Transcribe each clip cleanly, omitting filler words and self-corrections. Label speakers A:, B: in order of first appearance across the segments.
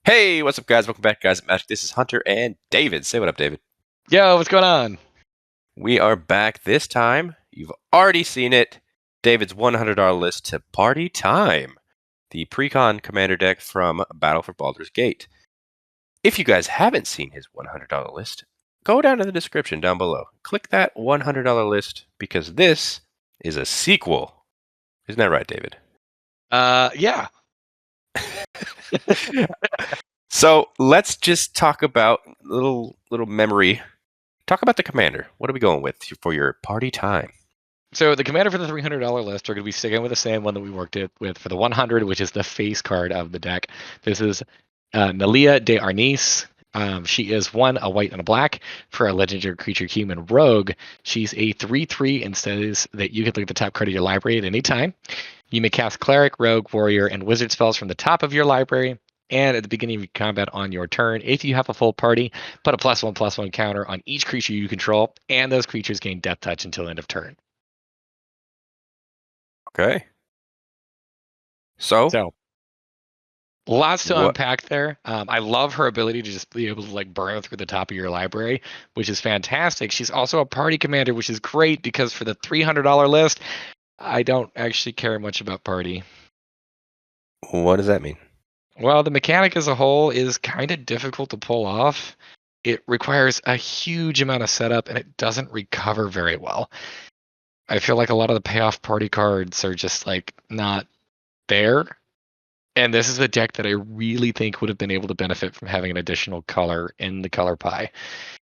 A: Hey, what's up, guys? Welcome back, guys. At Magic. This is Hunter and David. Say what up, David.
B: Yo, what's going on?
A: We are back this time. You've already seen it. David's $100 list to Party Time, the Precon commander deck from Battle for Baldur's Gate. If you guys haven't seen his $100 list, go down to the description down below. Click that $100 list because this is a sequel. Isn't that right, David?
B: Yeah.
A: So let's just talk about little memory. Talk about the commander. What are we going with for your Party Time?
B: So the commander for the $300 list are going to be sticking with the same one that we worked it with for the 100, which is the face card of the deck. This is Nalia de Arnis. She is a white and a black for a legendary creature human rogue. She's a 3/3 and says that you can look at the top card of your library at any time. You may cast cleric, rogue, warrior, and wizard spells from the top of your library. And at the beginning of your combat on your turn, if you have a full party, put a +1/+1 counter on each creature you control, and those creatures gain death touch until end of turn.
A: Okay. So
B: Lots to
A: what?
B: unpack there. I love her ability to just be able to burn through the top of your library, which is fantastic. She's also a party commander, which is great because for the $300 list, I don't actually care much about party.
A: What does that mean?
B: Well, the mechanic as a whole is kind of difficult to pull off. It requires a huge amount of setup and it doesn't recover very well. I feel like a lot of the payoff party cards are just not there. And this is a deck that I really think would have been able to benefit from having an additional color in the color pie.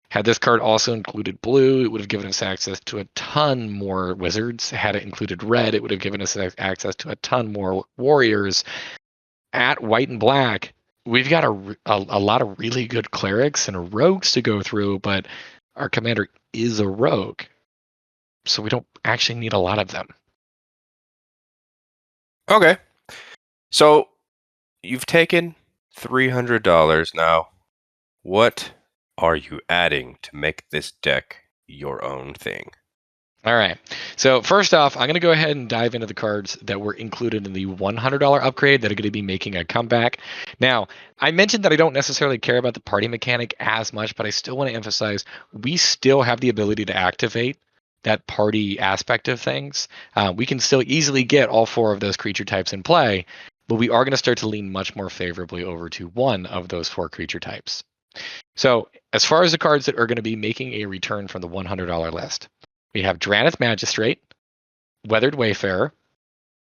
B: Had this card also included blue, it would have given us access to a ton more wizards. Had it included red, it would have given us access to a ton more warriors. At white and black, we've got a lot of really good clerics and rogues to go through, but our commander is a rogue, so we don't actually need a lot of them.
A: Okay. So you've taken $300 now. What are you adding to make this deck your own thing?
B: All right. So first off, I'm going to go ahead and dive into the cards that were included in the $100 upgrade that are going to be making a comeback. Now, I mentioned that I don't necessarily care about the party mechanic as much, but I still want to emphasize we still have the ability to activate that party aspect of things. We can still easily get all four of those creature types in play, but we are going to start to lean much more favorably over to one of those four creature types. So, as far as the cards that are going to be making a return from the $100 list, we have Drannith Magistrate, Weathered Wayfarer,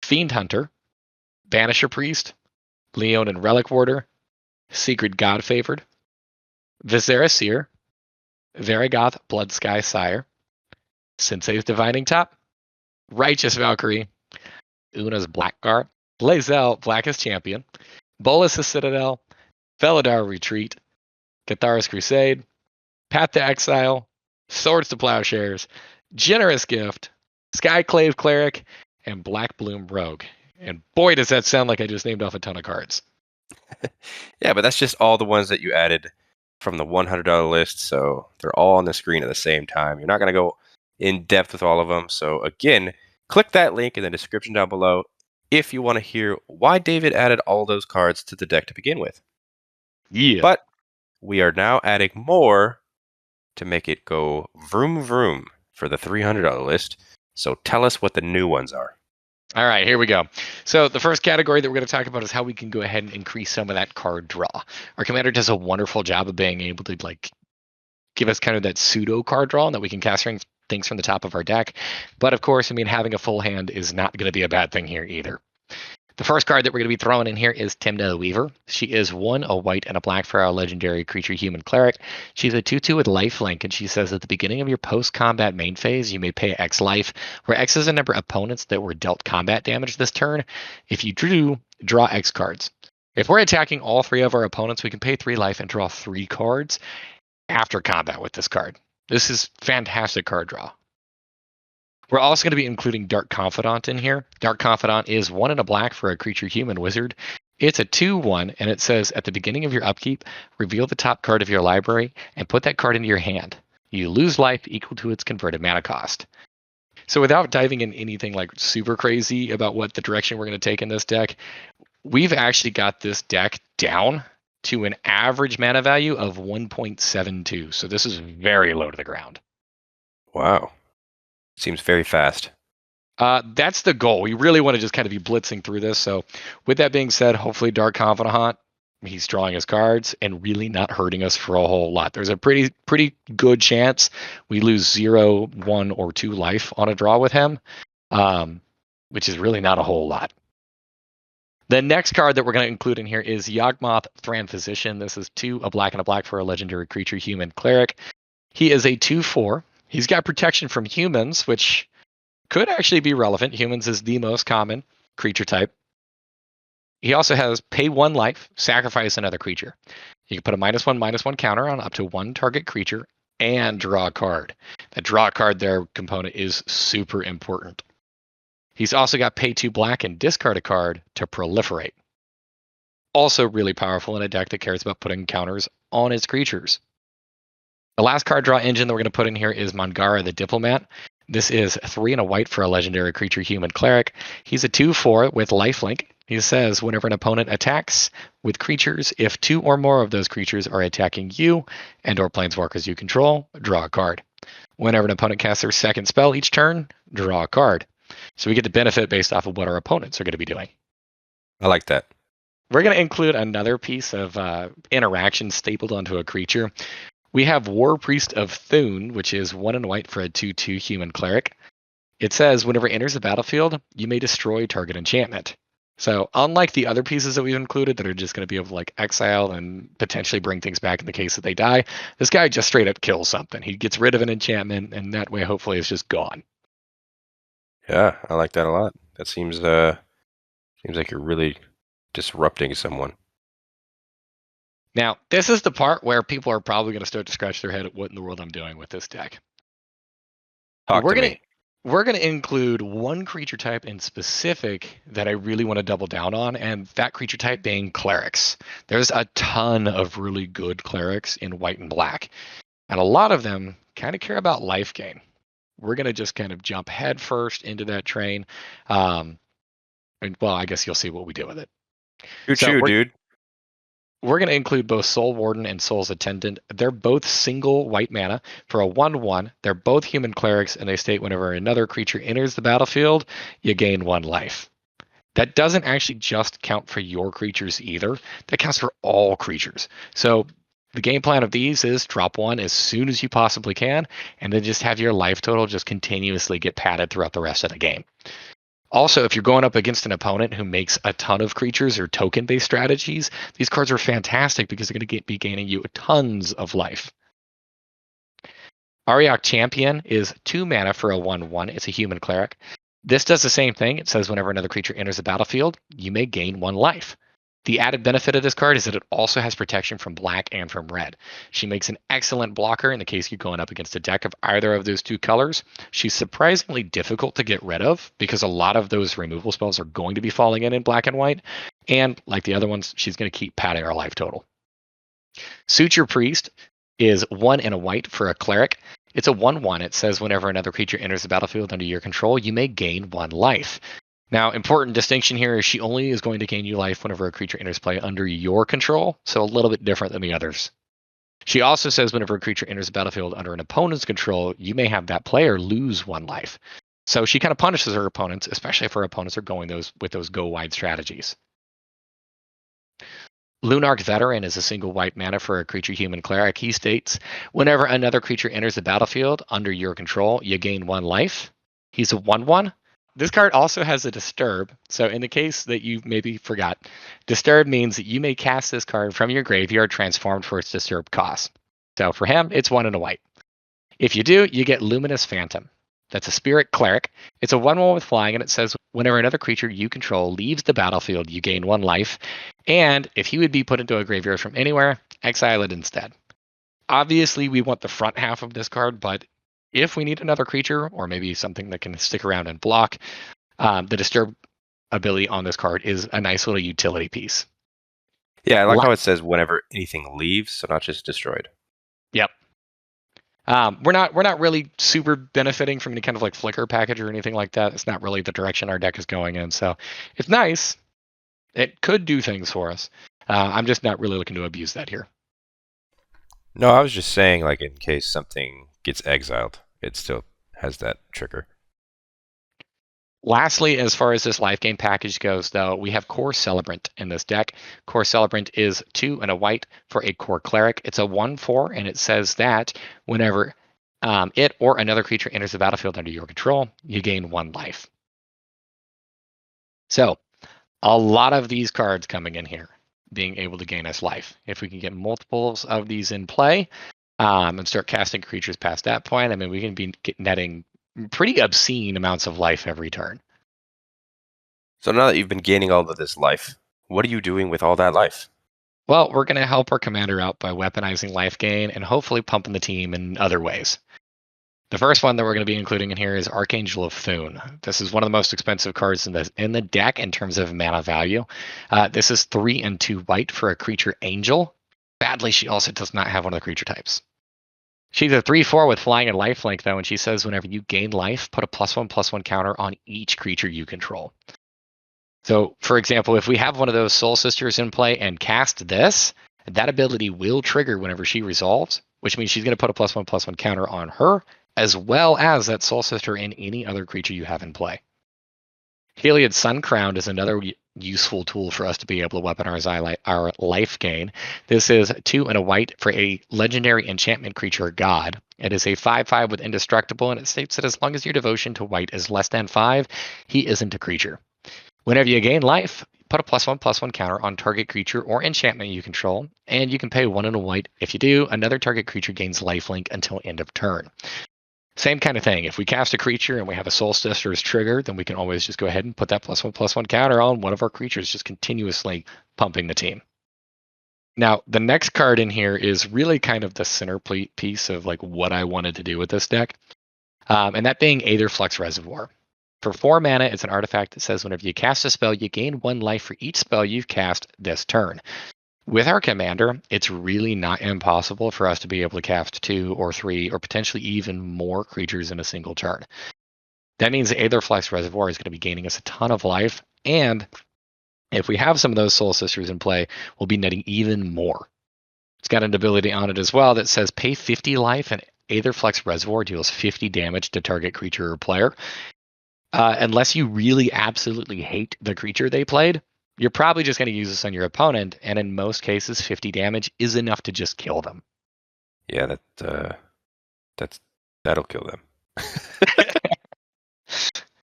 B: Fiend Hunter, Banisher Priest, Leonin Relic Warder, Secret God Favored, Visera Seer, Varigoth Bloodsky Sire, Sensei's Divining Top, Righteous Valkyrie, Una's Blackguard, Lae'zel Blackest Champion, Bolas' Citadel, Felidar Retreat, Cathar's Crusade, Path to Exile, Swords to Plowshares, Generous Gift, Skyclave Cleric, and Black Bloom Rogue. And boy, does that sound like I just named off a ton of cards.
A: Yeah, but that's just all the ones that you added from the $100 list. So they're all on the screen at the same time. You're not going to go in depth with all of them. So again, click that link in the description down below if you want to hear why David added all those cards to the deck to begin with.
B: Yeah.
A: But we are now adding more to make it go vroom vroom for the $300 list. So tell us what the new ones are.
B: All right, here we go. So the first category that we're going to talk about is how we can go ahead and increase some of that card draw. Our commander does a wonderful job of being able to give us kind of that pseudo card draw and that we can cast things from the top of our deck. But of course, having a full hand is not going to be a bad thing here either. The first card that we're going to be throwing in here is Timna the Weaver. She is a white and a black for our legendary creature human cleric. She's a 2/2 with lifelink, and she says at the beginning of your post-combat main phase, you may pay X life, where X is the number of opponents that were dealt combat damage this turn. If you draw X cards. If we're attacking all three of our opponents, we can pay 3 life and draw 3 cards after combat with this card. This is fantastic card draw. We're also going to be including Dark Confidant in here. Dark Confidant is 1 and a black for a creature human wizard. It's a 2/1, and it says at the beginning of your upkeep, reveal the top card of your library and put that card into your hand. You lose life equal to its converted mana cost. So without diving in anything super crazy about what the direction we're going to take in this deck, we've actually got this deck down to an average mana value of 1.72. So this is very low to the ground.
A: Wow. Seems very fast.
B: That's the goal. We really want to just kind of be blitzing through this. So with that being said, hopefully Dark Confidant, he's drawing his cards and really not hurting us for a whole lot. There's a pretty good chance we lose 0, 1, or 2 life on a draw with him, which is really not a whole lot. The next card that we're going to include in here is Yawgmoth Thran Physician. This is 2, a black and a black for a legendary creature, human cleric. He is a 2/4. He's got protection from humans, which could actually be relevant. Humans is the most common creature type. He also has pay 1 life, sacrifice another creature. You can put a -1/-1 counter on up to 1 target creature and draw a card. That draw a card there component is super important. He's also got pay 2 black and discard a card to proliferate. Also really powerful in a deck that cares about putting counters on its creatures. The last card draw engine that we're going to put in here is Mangara the Diplomat. This is 3 and a white for a legendary creature, human cleric. He's a 2/4 with lifelink. He says whenever an opponent attacks with creatures, if 2 or more of those creatures are attacking you and or planeswalkers you control, draw a card. Whenever an opponent casts their second spell each turn, draw a card. So we get the benefit based off of what our opponents are going to be doing.
A: I like that.
B: We're going to include another piece of interaction stapled onto a creature. We have War Priest of Thune, which is 1 and white for a 2/2 human cleric. It says whenever it enters the battlefield, you may destroy target enchantment. So unlike the other pieces that we've included that are just going to be able to like exile and potentially bring things back in the case that they die, this guy just straight up kills something. He gets rid of an enchantment, and that way hopefully it's just gone.
A: Yeah, I like that a lot. That seems like you're really disrupting someone.
B: Now, this is the part where people are probably going to start to scratch their head at what in the world I'm doing with this deck.
A: Talk to me.
B: We're going to include one creature type in specific that I really want to double down on, and that creature type being clerics. There's a ton of really good clerics in white and black, and a lot of them kind of care about life gain. We're going to just kind of jump head first into that train. And well, I guess you'll see what we do with it.
A: Choo-choo, dude.
B: We're going to include both Soul Warden and Soul's Attendant. They're both single white mana for a 1/1. They're both human clerics, and they state whenever another creature enters the battlefield, you gain 1 life. That doesn't actually just count for your creatures either. That counts for all creatures. So the game plan of these is drop 1 as soon as you possibly can, and then just have your life total just continuously get padded throughout the rest of the game. Also, if you're going up against an opponent who makes a ton of creatures or token-based strategies, these cards are fantastic because they're going to be gaining you tons of life. Ariok Champion is 2 mana for a 1/1. It's a human cleric. This does the same thing. It says whenever another creature enters the battlefield, you may gain 1 life. The added benefit of this card is that it also has protection from black and from red. She makes an excellent blocker in the case you're going up against a deck of either of those 2 colors. She's surprisingly difficult to get rid of because a lot of those removal spells are going to be falling in black and white. And like the other ones, she's going to keep padding our life total. Suture Priest is 1 and a white for a cleric. It's a 1/1. It says whenever another creature enters the battlefield under your control, you may gain 1 life. Now, important distinction here is she only is going to gain you life whenever a creature enters play under your control, so a little bit different than the others. She also says whenever a creature enters the battlefield under an opponent's control, you may have that player lose 1 life. So she kind of punishes her opponents, especially if her opponents are going with those go wide strategies. Lunarch Veteran is a single white mana for a creature human cleric. He states, whenever another creature enters the battlefield under your control, you gain 1 life. He's a 1/1. This card also has a disturb. So in the case that you maybe forgot, disturb means that you may cast this card from your graveyard transformed for its disturb cost. So for him, it's 1 and a white. If you do, you get Luminous Phantom. That's a spirit cleric. It's a 1/1 with flying, and it says whenever another creature you control leaves the battlefield, you gain 1 life. And if he would be put into a graveyard from anywhere, exile it instead. Obviously, we want the front half of this card, but if we need another creature or maybe something that can stick around and block, the disturb ability on this card is a nice little utility piece.
A: Yeah, I like how it says whenever anything leaves, so not just destroyed.
B: Yep. We're not really super benefiting from any kind of like flicker package or anything like that. It's not really the direction our deck is going in. So it's nice. It could do things for us. I'm just not really looking to abuse that here.
A: No, I was just saying, like, in case something gets exiled, it still has that trigger.
B: Lastly, as far as this life gain package goes, though, we have Core Celebrant in this deck. Core Celebrant is 2 and a white for a Core Cleric. It's a 1/4, and it says that whenever it or another creature enters the battlefield under your control, you gain 1 life. So, a lot of these cards coming in here, being able to gain us life. If we can get multiples of these in play and start casting creatures past that point, I mean, we can be netting pretty obscene amounts of life every turn.
A: So now that you've been gaining all of this life, what are you doing with all that life?
B: Well, we're going to help our commander out by weaponizing life gain and hopefully pumping the team in other ways. The first one that we're going to be including in here is Archangel of Thune. This is one of the most expensive cards in the deck in terms of mana value. This is 3 and 2 white for a creature angel. Badly, she also does not have one of the creature types. She's a 3/4 with flying and lifelink, though, and she says whenever you gain life, put a +1/+1 counter on each creature you control. So, for example, if we have one of those Soul Sisters in play and cast this, that ability will trigger whenever she resolves, which means she's going to put a +1/+1 counter on her, as well as that Soul Sister and any other creature you have in play. Heliod Suncrowned is another useful tool for us to be able to weaponize our life gain. This is 2 and a white for a legendary enchantment creature god. It is a 5/5 with indestructible, and it states that as long as your devotion to white is less than 5, he isn't a creature. Whenever you gain life, put a +1/+1 counter on target creature or enchantment you control, and you can pay 1 and a white. If you do, another target creature gains lifelink until end of turn. Same kind of thing. If we cast a creature and we have a Soul Sisters trigger, then we can always just go ahead and put that +1/+1 counter on one of our creatures, just continuously pumping the team. Now, the next card in here is really kind of the center piece of like what I wanted to do with this deck, and that being Aetherflux Reservoir. For 4 mana, it's an artifact that says whenever you cast a spell, you gain 1 life for each spell you've cast this turn. With our commander, it's really not impossible for us to be able to cast 2 or 3 or potentially even more creatures in a single turn. That means Aetherflux Reservoir is going to be gaining us a ton of life, and if we have some of those Soul Sisters in play, we'll be netting even more. It's got an ability on it as well that says pay 50 life and Aetherflux Reservoir deals 50 damage to target creature or player. Unless you really absolutely hate the creature they played, you're probably just going to use this on your opponent, and in most cases, 50 damage is enough to just kill them.
A: Yeah, that'll kill them.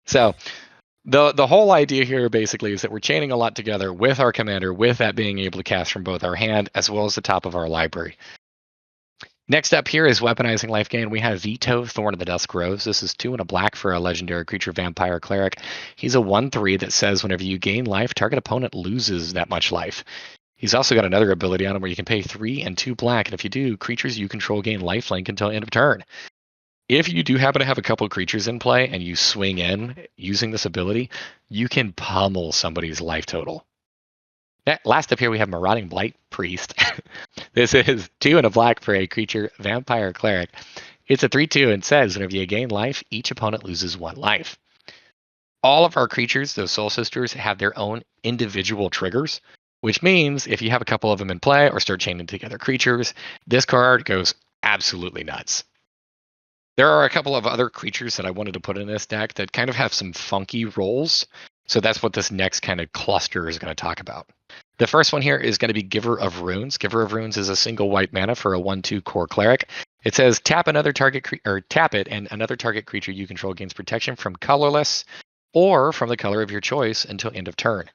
B: So the whole idea here basically is that we're chaining a lot together with our commander, with that being able to cast from both our hand as well as the top of our library. Next up here is weaponizing life gain. We have Veto, Thorn of the Dusk Rose. This is 2 and a black for a legendary creature vampire cleric. He's a 1/3 that says whenever you gain life, target opponent loses that much life. He's also got another ability on him where you can pay 3 and 2 black, and if you do, creatures you control gain lifelink until end of turn. If you do happen to have a couple creatures in play and you swing in using this ability, you can pummel somebody's life total. Last up here, we have Marauding Blight Priest. This is 2 and a black for a creature vampire cleric. It's a 3/2 and says whenever you gain life, each opponent loses 1 life. All of our creatures, those Soul Sisters, have their own individual triggers, which means if you have a couple of them in play or start chaining together creatures, this card goes absolutely nuts. There are a couple of other creatures that I wanted to put in this deck that kind of have some funky roles. So that's what this next kind of cluster is going to talk about. The first one here is going to be Giver of Runes. Giver of Runes is a single white mana for a 1/2 core cleric. It says tap another target or tap it, and another target creature you control gains protection from colorless or from the color of your choice until end of turn.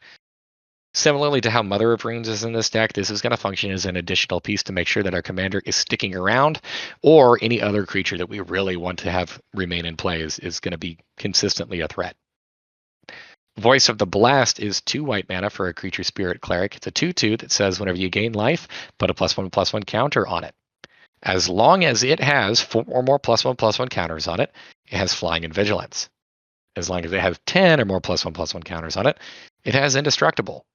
B: Similarly to how Mother of Runes is in this deck, this is going to function as an additional piece to make sure that our commander is sticking around, or any other creature that we really want to have remain in play is going to be consistently a threat. Voice of the Blast is 2 white mana for a creature spirit cleric. It's a 2/2 that says whenever you gain life, put a +1/+1 counter on it. As long as it has 4 or more +1/+1 counters on it, it has flying and vigilance. As long as it has 10 or more +1/+1 counters on it, it has indestructible.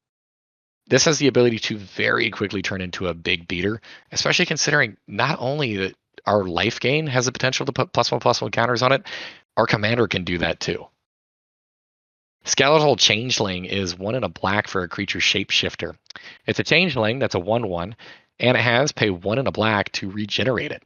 B: This has the ability to very quickly turn into a big beater, especially considering not only that our life gain has the potential to put +1/+1 counters on it, our commander can do that too. Skeletal Changeling is 1 and a black for a creature shapeshifter. It's a changeling that's a 1/1, and it has pay 1 and a black to regenerate it.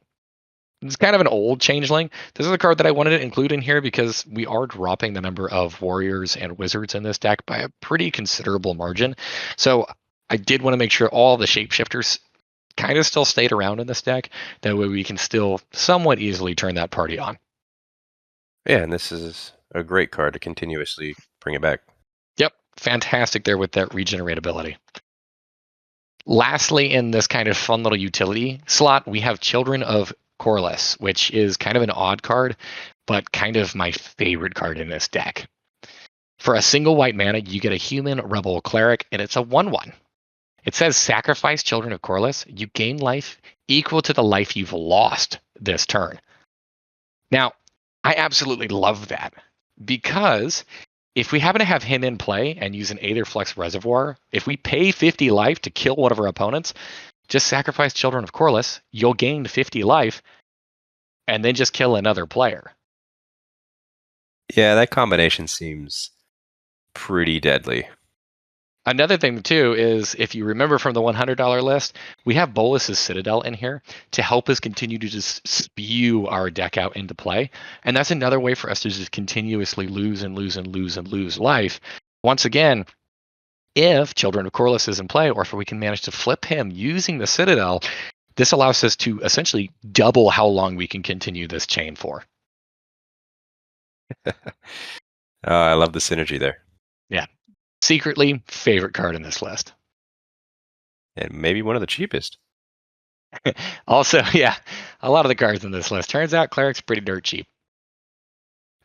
B: It's kind of an old changeling. This is a card that I wanted to include in here because we are dropping the number of warriors and wizards in this deck by a pretty considerable margin. So I did want to make sure all the shapeshifters kind of still stayed around in this deck. That way we can still somewhat easily turn that party on.
A: Yeah, and this is a great card to continuously bring it back.
B: Yep, fantastic there with that regenerate ability. Lastly, in this kind of fun little utility slot, we have Children of Corliss, which is kind of an odd card, but kind of my favorite card in this deck. For a single white mana, you get a human rebel cleric, and it's a 1/1. It says sacrifice Children of Corliss. You gain life equal to the life you've lost this turn. Now, I absolutely love that because if we happen to have him in play and use an Aetherflux Reservoir, if we pay 50 life to kill one of our opponents, just sacrifice Children of Corliss, you'll gain 50 life, and then just kill another player.
A: Yeah, that combination seems pretty deadly.
B: Another thing, too, is if you remember from the $100 list, we have Bolus's Citadel in here to help us continue to just spew our deck out into play. And that's another way for us to just continuously lose and lose and lose and lose life. Once again, if Children of Corliss is in play, or if we can manage to flip him using the Citadel, this allows us to essentially double how long we can continue this chain for.
A: I love the synergy there.
B: Yeah. Secretly, favorite card in this list.
A: And maybe one of the cheapest.
B: Also, yeah, a lot of the cards in this list. Turns out Cleric's pretty dirt cheap.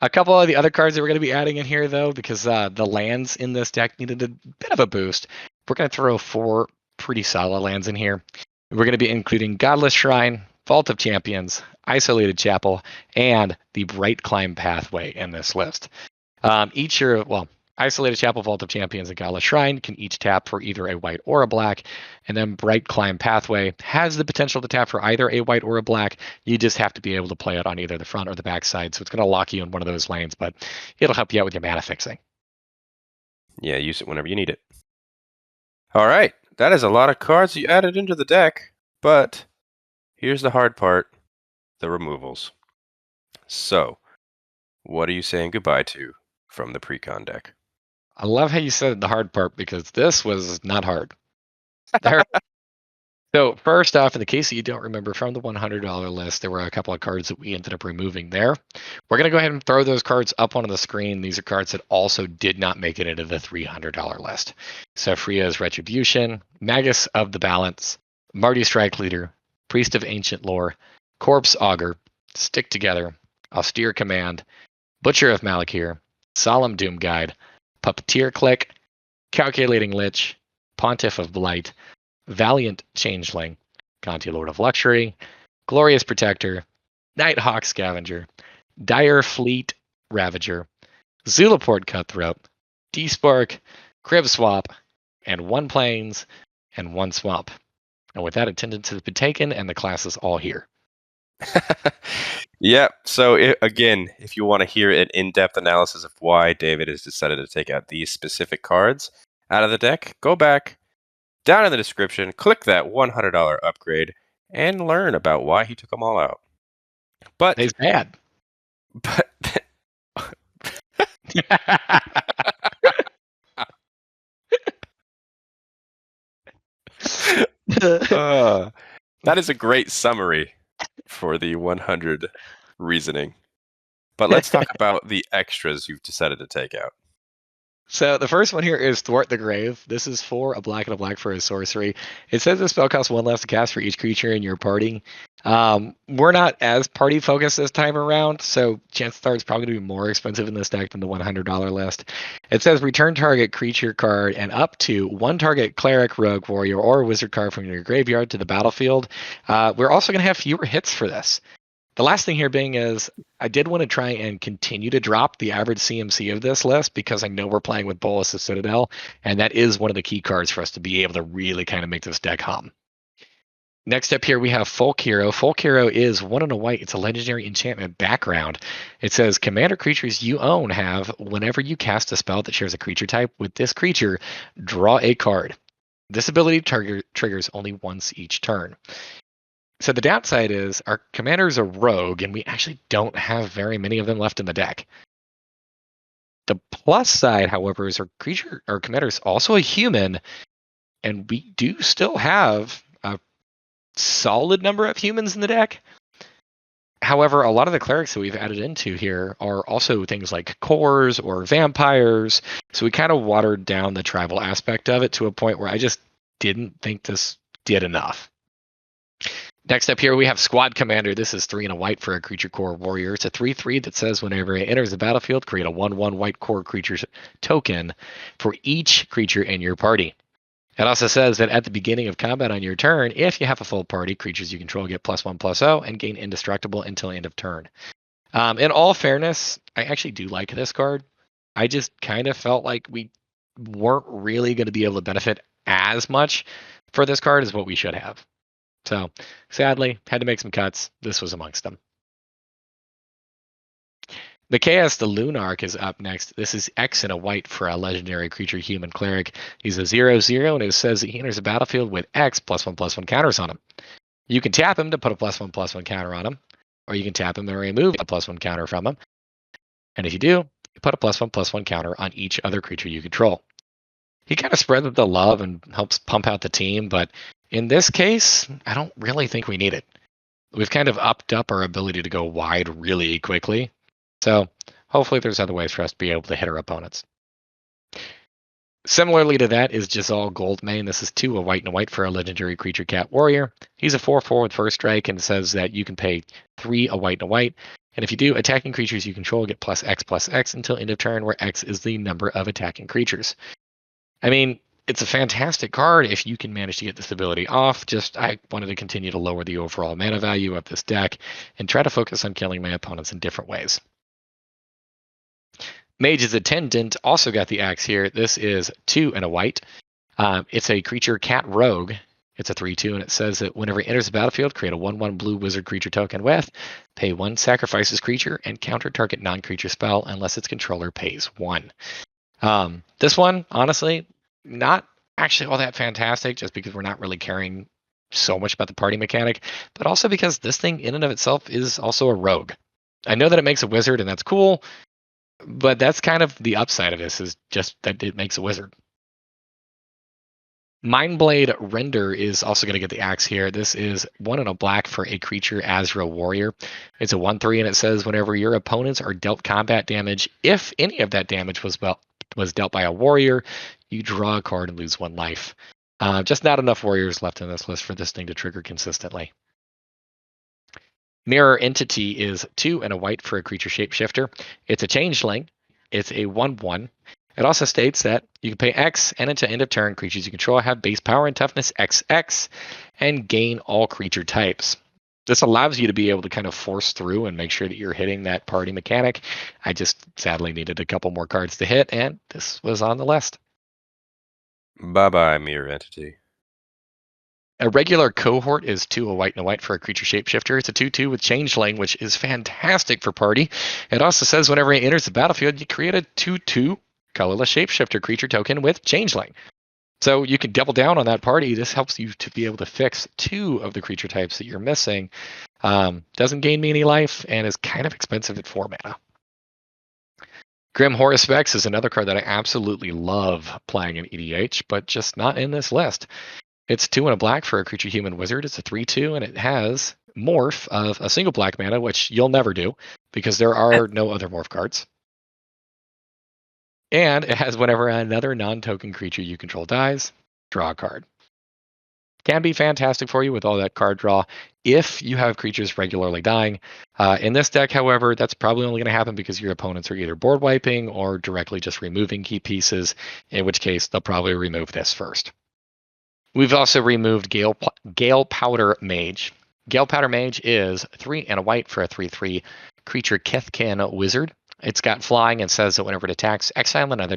B: A couple of the other cards that we're going to be adding in here, though, because the lands in this deck needed a bit of a boost. We're going to throw 4 pretty solid lands in here. We're going to be including Godless Shrine, Vault of Champions, Isolated Chapel, and the Bright Climb Pathway in this list. Each are, well, Isolated Chapel, Vault of Champions, and Godless Shrine can each tap for either a white or a black. And then Bright Climb Pathway has the potential to tap for either a white or a black. You just have to be able to play it on either the front or the back side. So it's going to lock you in one of those lanes, but it'll help you out with your mana fixing.
A: Yeah, use it whenever you need it. All right, that is a lot of cards you added into the deck, but here's the hard part, the removals. So, what are you saying goodbye to from the Precon deck?
B: I love how you said the hard part because this was not hard. So first off, in the case that you don't remember from the $100 list, there were a couple of cards that we ended up removing there. We're going to go ahead and throw those cards up onto the screen. These are cards that also did not make it into the $300 list. So Freya's Retribution, Magus of the Balance, Marty Strike Leader, Priest of Ancient Lore, Corpse Augur, Stick Together, Austere Command, Butcher of Malakir, Solemn Doom Guide, Puppeteer Click, Calculating Lich, Pontiff of Blight, Valiant Changeling, Conti Lord of Luxury, Glorious Protector, Nighthawk Scavenger, Dire Fleet Ravager, Zulaport Cutthroat, D-Spark, Crib Swap, and 1 Plains and 1 Swamp. And with that, attendance has been taken and the class is all here.
A: Yeah, so again, if you want to hear an in-depth analysis of why David has decided to take out these specific cards out of the deck, go back down in the description, click that $100 upgrade, and learn about why he took them all out. But
B: He's bad.
A: but that is a great summary for the 100 reasoning. But let's talk about the extras you've decided to take out.
B: So the first one here is Thwart the Grave. This is for a black and a black for a sorcery. It says the spell costs 1 less to cast for each creature in your party. We're not as party focused this time around, so chances are it's probably going to be more expensive in this deck than the $100 list. It says return target creature card and up to 1 target cleric, rogue, warrior, or wizard card from your graveyard to the battlefield. We're also going to have fewer hits for this. The last thing here being is I did want to try and continue to drop the average CMC of this list because I know we're playing with Bolas' Citadel, and that is one of the key cards for us to be able to really kind of make this deck hum. Next up here, we have Folk Hero. Folk Hero is 1 and a white. It's a legendary enchantment background. It says, commander creatures you own have, whenever you cast a spell that shares a creature type with this creature, draw a card. This ability triggers only once each turn. So the downside is our commander's a rogue, and we actually don't have very many of them left in the deck. The plus side, however, is our commander is also a human, and we do still have a solid number of humans in the deck. However, a lot of the clerics that we've added into here are also things like cores or vampires. So we kind of watered down the tribal aspect of it to a point where I just didn't think this did enough. Next up here, we have Squad Commander. This is 3 and a white for a creature core warrior. It's a 3/3 that says whenever it enters the battlefield, create a 1/1 white core creature token for each creature in your party. It also says that at the beginning of combat on your turn, if you have a full party, creatures you control get +1/+0 and gain indestructible until end of turn. In all fairness, I actually do like this card. I just kind of felt like we weren't really going to be able to benefit as much for this card as what we should have. So sadly, had to make some cuts. This was amongst them. The Chaos the Lunarch is up next. This is X and a white for a legendary creature human cleric. He's a 0/0, and it says that he enters the battlefield with X +1/+1 counters on him. You can tap him to put a +1/+1 counter on him, or you can tap him and remove a +1 counter from him. And if you do, you put a +1/+1 counter on each other creature you control. He kind of spreads the love and helps pump out the team, but in this case, I don't really think we need it. We've kind of upped up our ability to go wide really quickly. So hopefully there's other ways for us to be able to hit our opponents. Similarly to that is Jazal Goldmane. This is 2 a white and a white for a legendary creature cat warrior. He's a 4/4 with first strike and says that you can pay 3 a white and a white. And if you do, attacking creatures you control get +X/+X until end of turn, where X is the number of attacking creatures. I mean, it's a fantastic card if you can manage to get this ability off. Just I wanted to continue to lower the overall mana value of this deck and try to focus on killing my opponents in different ways. Mage's Attendant also got the axe here. This is 2 and a white. It's a creature cat rogue. It's a 3/2, and it says that whenever it enters the battlefield, create a 1/1 blue wizard creature token with, pay 1 sacrifices creature, and counter target non-creature spell unless its controller pays 1. This one, honestly, not actually all that fantastic, just because we're not really caring so much about the party mechanic, but also because this thing in and of itself is also a rogue. I know that it makes a wizard, and that's cool, but that's kind of the upside of this, is just that it makes a wizard. Mindblade Render is also going to get the axe here. This is 1 and a black for a creature Azra warrior. It's a 1/3, and it says whenever your opponents are dealt combat damage, if any of that damage was dealt by a warrior, you draw a card and lose 1 life. Just not enough warriors left in this list for this thing to trigger consistently. Mirror Entity is 2 and a white for a creature shapeshifter. It's a changeling. It's a 1/1. It also states that you can pay X, and until end of turn, creatures you control have base power and toughness XX, and gain all creature types. This allows you to be able to kind of force through and make sure that you're hitting that party mechanic. I just sadly needed a couple more cards to hit, and this was on the list.
A: Bye-bye, Mirror Entity.
B: A regular cohort is 2 a white and a white for a creature shapeshifter. It's a 2/2 with changeling, which is fantastic for party. It also says whenever it enters the battlefield, you create a 2/2 colorless shapeshifter creature token with changeling. So you can double down on that party. This helps you to be able to fix 2 of the creature types that you're missing. Doesn't gain me any life and is kind of expensive at 4 mana. Grim Horuspex is another card that I absolutely love playing in EDH, but just not in this list. It's 2 and a black for a creature human wizard. It's a 3/2, and it has morph of a single black mana, which you'll never do because there are no other morph cards. And it has whenever another non-token creature you control dies, draw a card. Can be fantastic for you with all that card draw if you have creatures regularly dying. In this deck, however, that's probably only going to happen because your opponents are either board wiping or directly just removing key pieces, in which case they'll probably remove this first. We've also removed Gale Powder Mage. Gale Powder Mage is 3 and a white for a 3/3 creature Kethkin wizard. It's got flying and says that whenever it attacks, exile another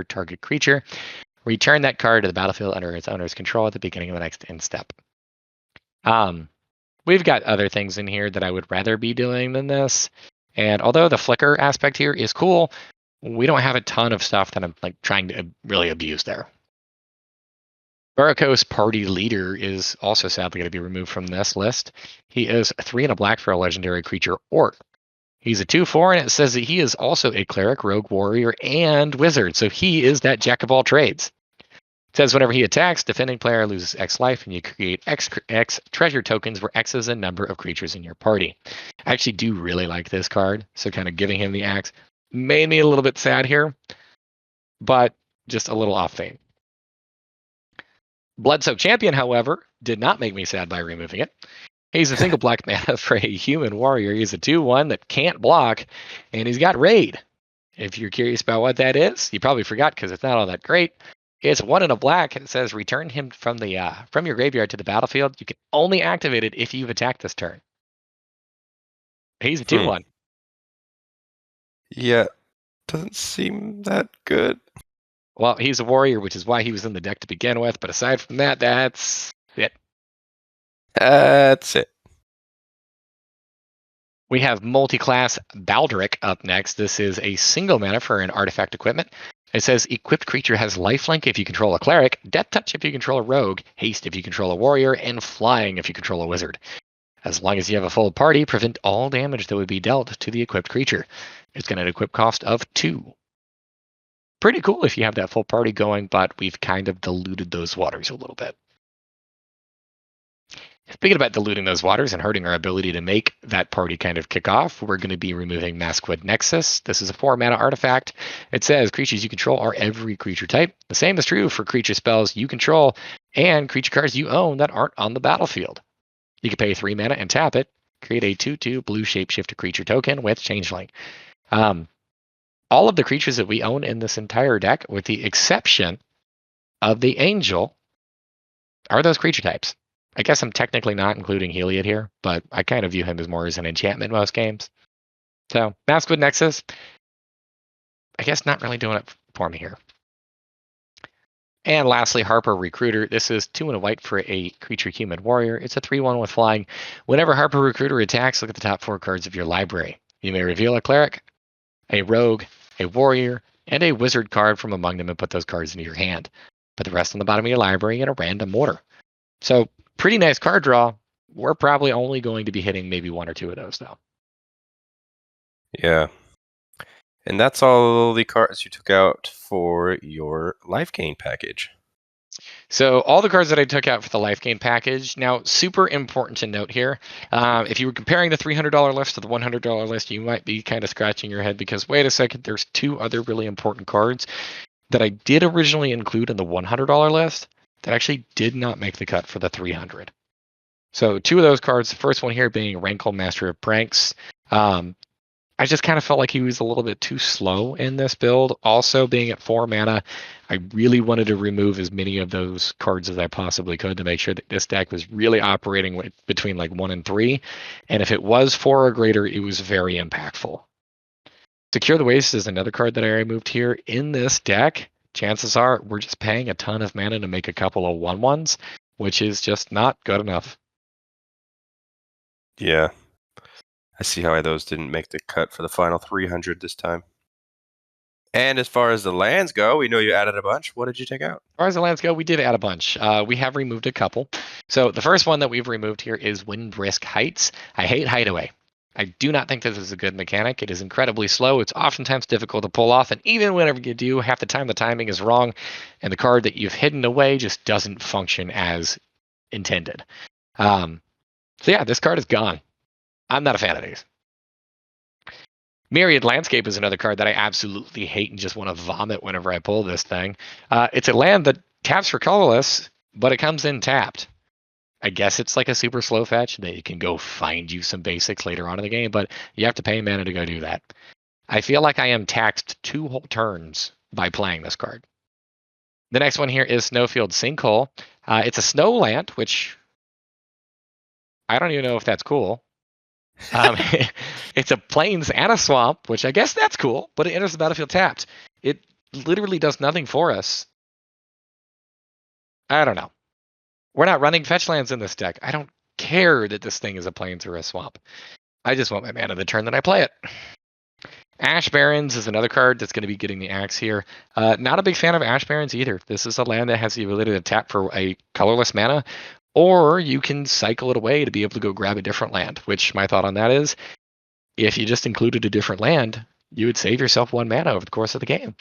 B: target creature. Return that card to the battlefield under its owner's control at the beginning of the next end step. We've got other things in here that I would rather be doing than this. And although the flicker aspect here is cool, we don't have a ton of stuff that I'm like trying to really abuse there. Baracos Party Leader is also sadly going to be removed from this list. He is 3 and a black for a legendary creature Orc. He's a 2/4, and it says that he is also a cleric, rogue, warrior, and wizard. So he is that jack of all trades. It says whenever he attacks, defending player loses X life, and you create X treasure tokens where X is the number of creatures in your party. I actually do really like this card, so kind of giving him the axe made me a little bit sad here, but just a little off theme. Bloodsoaked Champion, however, did not make me sad by removing it. He's a single black mana for a human warrior. He's a 2/1 that can't block, and he's got raid. If you're curious about what that is, you probably forgot because it's not all that great. It's 1 and a black, and it says return him from your graveyard to the battlefield. You can only activate it if you've attacked this turn. He's a 2/1.
A: Yeah, doesn't seem that good.
B: Well, he's a warrior, which is why he was in the deck to begin with. But aside from that, that's it.
A: That's it.
B: We have multi-class Baldric up next. This is a single mana for an artifact equipment. It says equipped creature has lifelink if you control a cleric, death touch if you control a rogue, haste if you control a warrior, and flying if you control a wizard. As long as you have a full party, prevent all damage that would be dealt to the equipped creature. It's got an equip cost of 2. Pretty cool if you have that full party going, but we've kind of diluted those waters a little bit. Speaking about diluting those waters and hurting our ability to make that party kind of kick off, we're going to be removing Maskwood Nexus. This is a 4 mana artifact. It says creatures you control are every creature type. The same is true for creature spells you control and creature cards you own that aren't on the battlefield. You can pay 3 mana and tap it. Create a 2/2 blue shapeshifter creature token with Changeling. All of the creatures that we own in this entire deck, with the exception of the Angel, are those creature types. I guess I'm technically not including Heliod here, but I kind of view him as more as an enchantment in most games. So, Maskwood Nexus, I guess not really doing it for me here. And lastly, Harper Recruiter. This is 2 and a white for a creature human warrior. It's a 3/1 with flying. Whenever Harper Recruiter attacks, look at the top 4 cards of your library. You may reveal a cleric, a rogue, a warrior, and a wizard card from among them and put those cards into your hand. Put the rest on the bottom of your library in a random order. So, pretty nice card draw. We're probably only going to be hitting maybe 1 or 2 of those, though.
A: Yeah. And that's all the cards you took out for your life gain package.
B: So all the cards that I took out for the life gain package. Now, super important to note here, if you were comparing the $300 list to the $100 list, you might be kind of scratching your head because, wait a second, there's 2 other really important cards that I did originally include in the $100 list that actually did not make the cut for the 300. So 2 of those cards, the first one here being Rankle, Master of Pranks. I just kind of felt like he was a little bit too slow in this build. Also, being at 4 mana, I really wanted to remove as many of those cards as I possibly could to make sure that this deck was really operating between like 1 and 3. And if it was 4 or greater, it was very impactful. Secure the Waste is another card that I removed here. In this deck, chances are we're just paying a ton of mana to make a couple of 1/1s, which is just not good enough.
A: Yeah. I see how those didn't make the cut for the final 300 this time. And as far as the lands go, we know you added a bunch. What did you take out?
B: As far as the lands go, we did add a bunch. We have removed a couple. So the first one that we've removed here is Windbrisk Heights. I hate Hideaway. I do not think this is a good mechanic. It is incredibly slow. It's oftentimes difficult to pull off. And even whenever you do, half the time the timing is wrong. And the card that you've hidden away just doesn't function as intended. So yeah, this card is gone. I'm not a fan of these. Myriad Landscape is another card that I absolutely hate and just want to vomit whenever I pull this thing. It's a land that taps for colorless, but it comes in tapped. I guess it's like a super slow fetch that you can go find you some basics later on in the game, but you have to pay mana to go do that. I feel like I am taxed 2 whole turns by playing this card. The next one here is Snowfield Sinkhole. It's a snow land, which I don't even know if that's cool. It's a plains and a swamp, which I guess that's cool, but it enters the battlefield tapped. It literally does nothing for us I don't know. We're not running fetch lands in this deck. I don't care that this thing is a plains or a swamp. I just want my mana the turn that I play it. Ash Barrens is another card that's going to be getting the axe here. Not a big fan of Ash Barrens either. This is a land that has the ability to tap for a colorless mana, or you can cycle it away to be able to go grab a different land, which my thought on that is, if you just included a different land, you would save yourself 1 mana over the course of the game.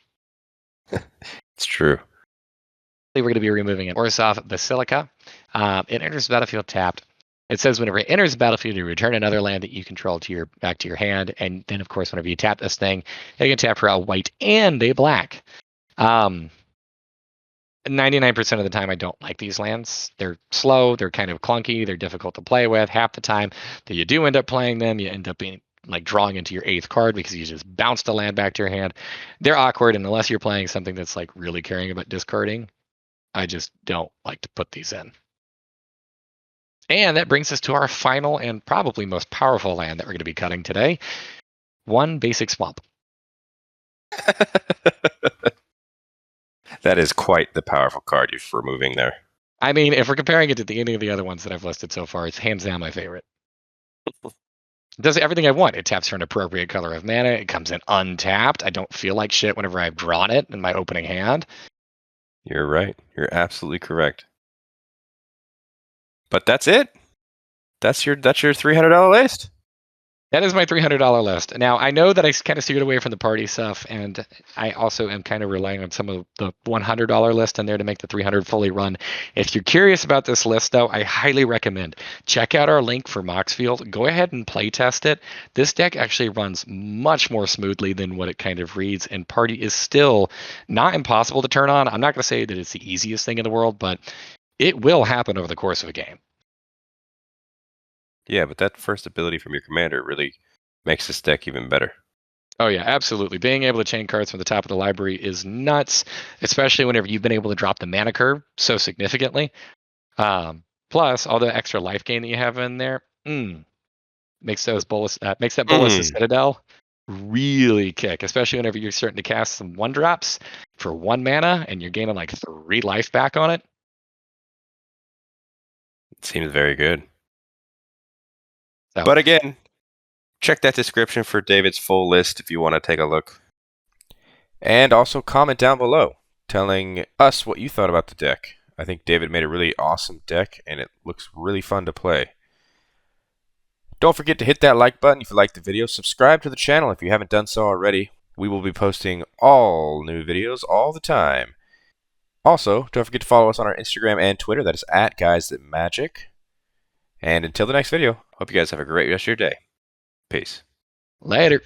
A: It's true.
B: We're going to be removing it. Orzhov Basilica. It enters the battlefield tapped. It says whenever it enters the battlefield, you return another land that you control back to your hand. And then, of course, whenever you tap this thing, you can tap for a white and a black. 99% of the time, I don't like these lands. They're slow. They're kind of clunky. They're difficult to play with. Half the time that you do end up playing them, you end up being like drawing into your 8th card because you just bounced a land back to your hand. They're awkward, and unless you're playing something that's like really caring about discarding, I just don't like to put these in. And that brings us to our final and probably most powerful land that we're going to be cutting today. 1 basic swamp.
A: That is quite the powerful card you're removing there.
B: I mean, if we're comparing it to any of the other ones that I've listed so far, it's hands down my favorite. It does everything I want. It taps for an appropriate color of mana. It comes in untapped. I don't feel like shit whenever I've drawn it in my opening hand.
A: You're right. You're absolutely correct. But that's it. That's your $300 list.
B: That is my $300 list. Now, I know that I kind of steered away from the party stuff, and I also am kind of relying on some of the $100 list in there to make the 300 fully run. If you're curious about this list, though, I highly recommend check out our link for Moxfield. Go ahead and play test it. This deck actually runs much more smoothly than what it kind of reads, and party is still not impossible to turn on. I'm not going to say that it's the easiest thing in the world, but it will happen over the course of a game.
A: Yeah, but that first ability from your commander really makes this deck even better.
B: Oh, yeah, absolutely. Being able to chain cards from the top of the library is nuts, especially whenever you've been able to drop the mana curve so significantly. Plus, all the extra life gain that you have in there makes that Bolus Citadel really kick, especially whenever you're starting to cast some 1-drops for 1 mana and you're gaining like 3 life back on it.
A: It seems very good.
B: So,
A: but again, check that description for David's full list if you want to take a look. And also comment down below telling us what you thought about the deck. I think David made a really awesome deck, and it looks really fun to play. Don't forget to hit that like button if you liked the video. Subscribe to the channel if you haven't done so already. We will be posting all new videos all the time. Also, don't forget to follow us on our Instagram and Twitter. That is @GuysThatMagic. And until the next video, hope you guys have a great rest of your day. Peace.
B: Later.